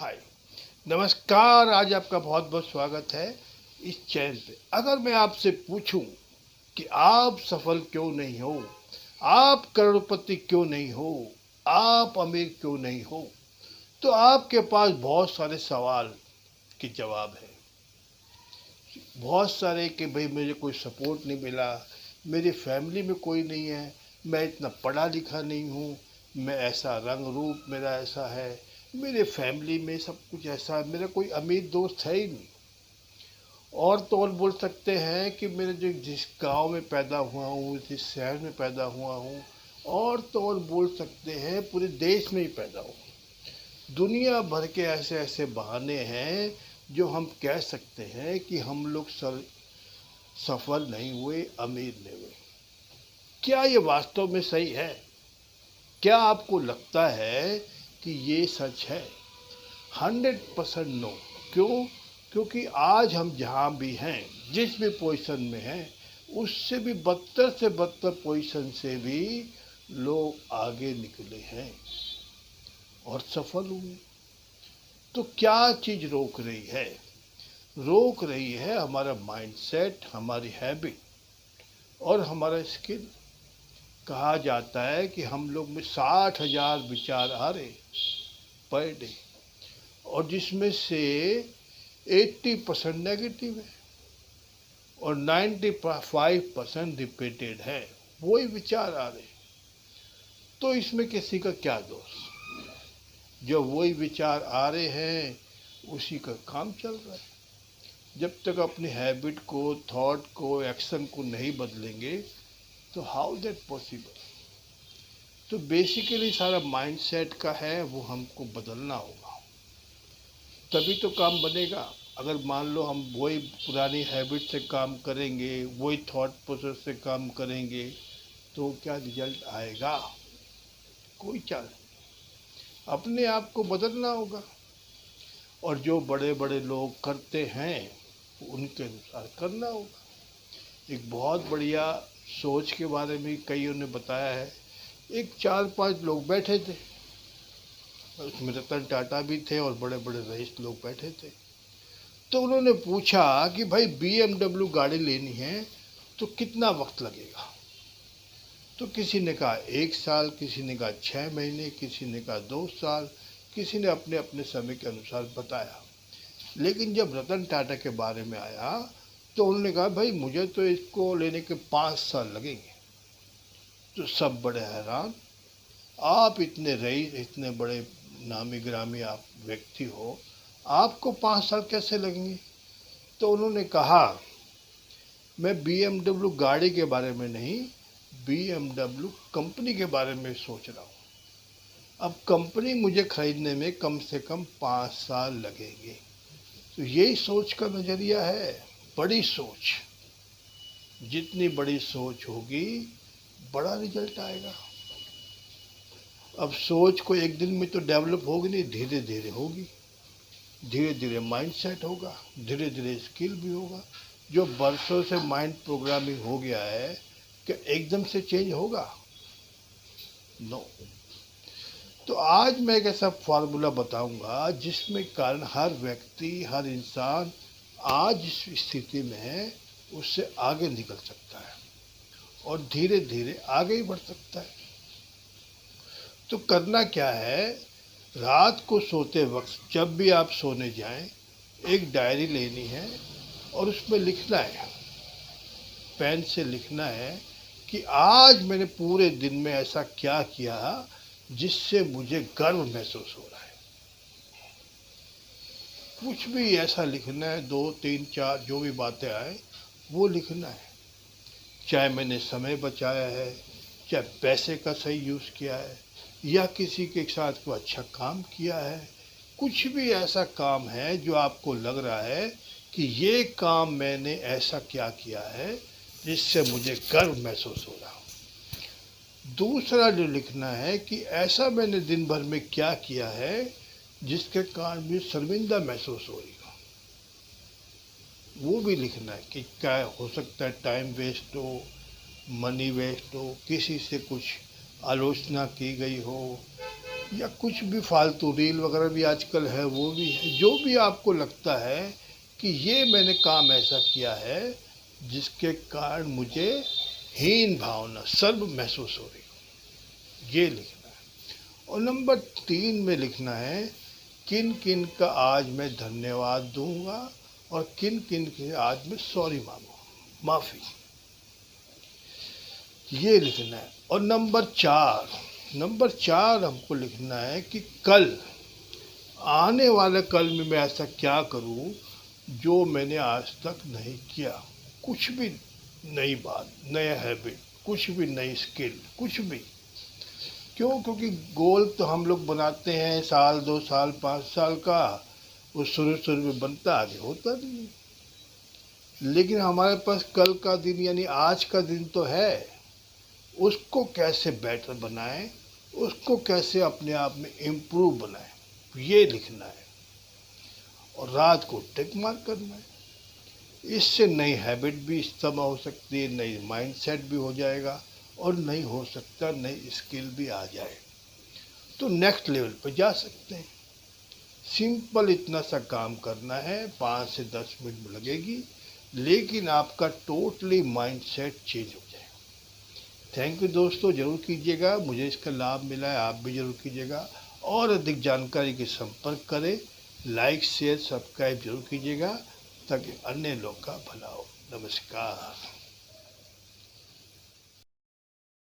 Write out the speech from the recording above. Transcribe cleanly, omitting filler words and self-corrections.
हाय, नमस्कार। आज आपका बहुत बहुत स्वागत है इस चैनल पे। अगर मैं आपसे पूछूं कि आप सफल क्यों नहीं हो, आप करोड़पति क्यों नहीं हो, आप अमीर क्यों नहीं हो, तो आपके पास बहुत सारे सवाल के जवाब है। बहुत सारे कि भाई मुझे कोई सपोर्ट नहीं मिला, मेरी फैमिली में कोई नहीं है, मैं इतना पढ़ा लिखा नहीं हूँ, मैं ऐसा रंग रूप मेरा ऐसा है, मेरे फैमिली में सब कुछ ऐसा है, मेरा कोई अमीर दोस्त है ही नहीं। और तो और बोल सकते हैं कि मेरे जो जिस गांव में पैदा हुआ हूँ, जिस शहर में पैदा हुआ हूँ, और तो और बोल सकते हैं पूरे देश में ही पैदा हुआ। दुनिया भर के ऐसे ऐसे बहाने हैं जो हम कह सकते हैं कि हम लोग सफल नहीं हुए, अमीर नहीं हुए। क्या ये वास्तव में सही है? क्या आपको लगता है कि ये सच है? 100% नो। क्यों? क्योंकि आज हम जहाँ भी हैं, जिस भी पोजीशन में हैं, उससे भी बदतर से बदतर पोजीशन से भी लोग आगे निकले हैं और सफल हुए। तो क्या चीज़ रोक रही है? रोक रही है हमारा माइंडसेट, हमारी हैबिट और हमारा स्किल। कहा जाता है कि हम लोग में 60,000 विचार आ रहे पर डे, और जिसमें से 80% नेगेटिव है और 95% रिपीटेड है। वही विचार आ रहे, तो इसमें किसी का क्या दोष? जो वही विचार आ रहे हैं उसी का काम चल रहा है। जब तक अपनी हैबिट को, थॉट को, एक्शन को नहीं बदलेंगे तो हाउ दैट पॉसिबल? तो बेसिकली सारा माइंडसेट का है, वो हमको बदलना होगा, तभी तो काम बनेगा। अगर मान लो हम वही पुरानी हैबिट से काम करेंगे, वही थॉट प्रोसेस से काम करेंगे, तो क्या रिजल्ट आएगा? कोई चांस नहीं। अपने आप को बदलना होगा, और जो बड़े बड़े लोग करते हैं उनके अनुसार करना होगा। एक बहुत बढ़िया सोच के बारे में कईयों ने बताया है। एक 4-5 लोग बैठे थे, उसमें रतन टाटा भी थे और बड़े बड़े रईस लोग बैठे थे। तो उन्होंने पूछा कि भाई BMW गाड़ी लेनी है तो कितना वक्त लगेगा? तो किसी ने कहा 1 साल, किसी ने कहा 6 महीने, किसी ने कहा 2 साल, किसी ने अपने अपने समय के अनुसार बताया। लेकिन जब रतन टाटा के बारे में आया तो उन्होंने कहा भाई मुझे तो इसको लेने के 5 साल लगेंगे। तो सब बड़े हैरान, आप इतने रईस, इतने बड़े नामी ग्रामी आप व्यक्ति हो, आपको 5 साल कैसे लगेंगे? तो उन्होंने कहा मैं BMW गाड़ी के बारे में नहीं, BMW कंपनी के बारे में सोच रहा हूँ। अब कंपनी मुझे खरीदने में कम से कम 5 साल लगेंगे। तो यही सोच का नज़रिया है, बड़ी सोच। जितनी बड़ी सोच होगी बड़ा रिजल्ट आएगा। अब सोच को एक दिन में तो डेवलप होगी नहीं, धीरे धीरे होगी। धीरे धीरे माइंडसेट होगा, धीरे धीरे स्किल भी होगा। जो बरसों से माइंड प्रोग्रामिंग हो गया है, क्या एकदम से चेंज होगा? नो। तो आज मैं एक ऐसा फार्मूला बताऊंगा जिसमें कारण हर व्यक्ति, हर इंसान आज जिस स्थिति में है उससे आगे निकल सकता है और धीरे धीरे आगे ही बढ़ सकता है। तो करना क्या है? रात को सोते वक्त जब भी आप सोने जाएं, एक डायरी लेनी है और उसमें लिखना है, पेन से लिखना है कि आज मैंने पूरे दिन में ऐसा क्या किया जिससे मुझे गर्व महसूस हो रहा है। कुछ भी ऐसा लिखना है, 2, 3, 4 जो भी बातें आए वो लिखना है। चाहे मैंने समय बचाया है, चाहे पैसे का सही यूज़ किया है, या किसी के साथ कोई अच्छा काम किया है। कुछ भी ऐसा काम है जो आपको लग रहा है कि ये काम मैंने ऐसा क्या किया है जिससे मुझे गर्व महसूस हो रहा हो। दूसरा जो लिखना है कि ऐसा मैंने दिन भर में क्या किया है जिसके कारण मुझे शर्मिंदा महसूस हो रही हो। वो भी लिखना है कि क्या हो सकता है, टाइम वेस्ट हो, मनी वेस्ट हो, किसी से कुछ आलोचना की गई हो, या कुछ भी फालतू रील वगैरह भी आजकल है, वो भी है। जो भी आपको लगता है कि ये मैंने काम ऐसा किया है जिसके कारण मुझे हीन भावना सर्व महसूस हो रही हो, ये लिखना है। और नंबर 3 में लिखना है किन किन का आज मैं धन्यवाद दूंगा और किन किन के आज मैं सॉरी मांगूंगा, माफ़ी, ये लिखना है। और नंबर 4 हमको लिखना है कि कल, आने वाले कल में मैं ऐसा क्या करूं जो मैंने आज तक नहीं किया। कुछ भी नई बात, नया हैबिट, कुछ भी नई स्किल, कुछ भी। क्यों? क्योंकि गोल तो हम लोग बनाते हैं साल 2 साल 5 साल का, वो शुरू में बनता, आगे होता नहीं। लेकिन हमारे पास कल का दिन यानी आज का दिन तो है, उसको कैसे बेटर बनाएं, उसको कैसे अपने आप में इम्प्रूव बनाएं, ये लिखना है। और रात को टिक मार्क करना है। इससे नई हैबिट भी इस्तेमाल हो सकती है, नई माइंडसेट भी हो जाएगा और नई हो सकता नई स्किल भी आ जाए, तो नेक्स्ट लेवल पे जा सकते हैं। सिंपल इतना सा काम करना है, 5 से 10 मिनट में लगेगी, लेकिन आपका टोटली माइंडसेट चेंज हो जाएगा। थैंक यू दोस्तों, ज़रूर कीजिएगा, मुझे इसका लाभ मिला है, आप भी ज़रूर कीजिएगा। और अधिक जानकारी के संपर्क करें, लाइक शेयर सब्सक्राइब जरूर कीजिएगा ताकि अन्य लोग का भला हो। नमस्कार।